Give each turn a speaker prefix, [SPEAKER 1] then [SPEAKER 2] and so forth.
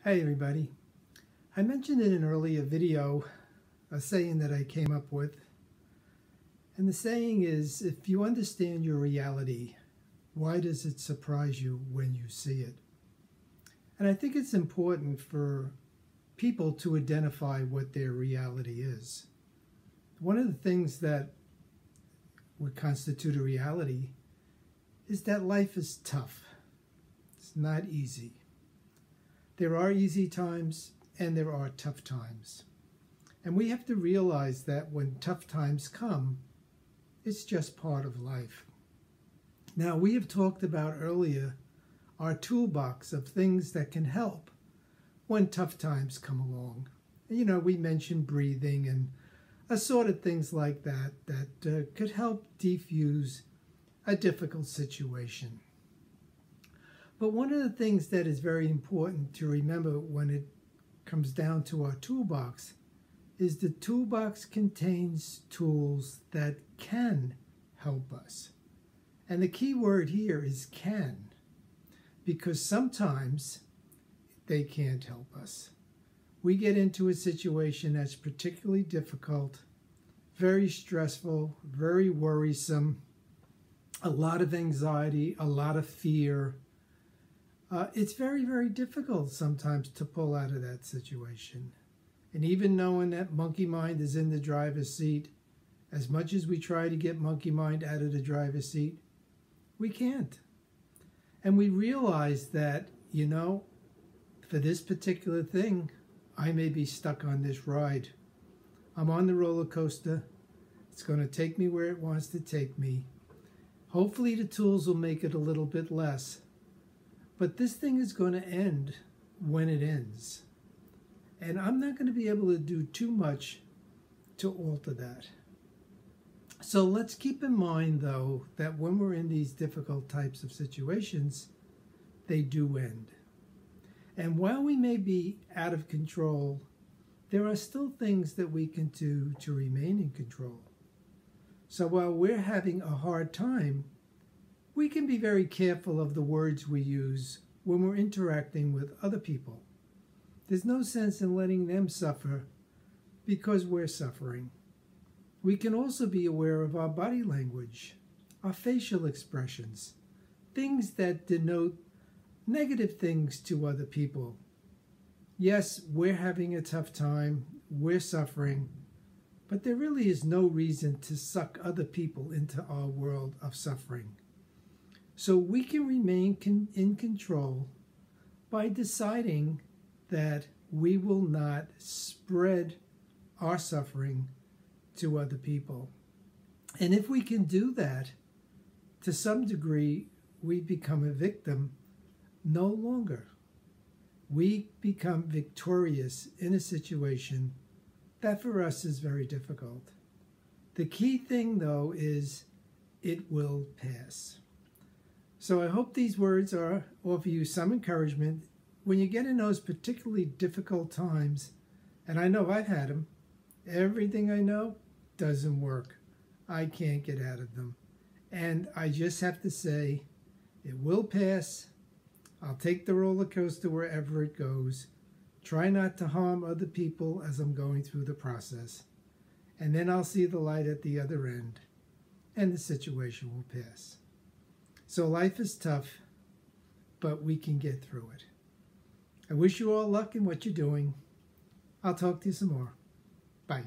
[SPEAKER 1] Hey everybody. I mentioned in an earlier video a saying that I came up with. And the saying is, if you understand your reality, why does it surprise you when you see it? And I think it's important for people to identify what their reality is. One of the things that would constitute a reality is that life is tough. It's not easy. There are easy times and there are tough times. And we have to realize that when tough times come, it's just part of life. Now, we have talked about earlier our toolbox of things that can help when tough times come along. You know, we mentioned breathing and assorted things like that that could help defuse a difficult situation. But one of the things that is very important to remember when it comes down to our toolbox is the toolbox contains tools that can help us. And the key word here is can, because sometimes they can't help us. We get into a situation that's particularly difficult, very stressful, very worrisome, a lot of anxiety, a lot of fear. It's very, very difficult sometimes to pull out of that situation. And even knowing that monkey mind is in the driver's seat, as much as we try to get monkey mind out of the driver's seat, we can't. And we realize that, you know, for this particular thing, I may be stuck on this ride. I'm on the roller coaster. It's going to take me where it wants to take me. Hopefully the tools will make it a little bit less. But this thing is going to end when it ends. And I'm not going to be able to do too much to alter that. So let's keep in mind, though, that when we're in these difficult types of situations, they do end. And while we may be out of control, there are still things that we can do to remain in control. So while we're having a hard time, we can be very careful of the words we use when we're interacting with other people. There's no sense in letting them suffer because we're suffering. We can also be aware of our body language, our facial expressions, things that denote negative things to other people. Yes, we're having a tough time, we're suffering, but there really is no reason to suck other people into our world of suffering. So we can remain in control by deciding that we will not spread our suffering to other people. And if we can do that, to some degree, we become a victim no longer. We become victorious in a situation that for us is very difficult. The key thing, though, is it will pass. So I hope these words offer you some encouragement when you get in those particularly difficult times. And I know I've had them. Everything I know doesn't work. I can't get out of them. And I just have to say, it will pass. I'll take the roller coaster wherever it goes. Try not to harm other people as I'm going through the process. And then I'll see the light at the other end, and the situation will pass. So life is tough, but we can get through it. I wish you all luck in what you're doing. I'll talk to you some more. Bye.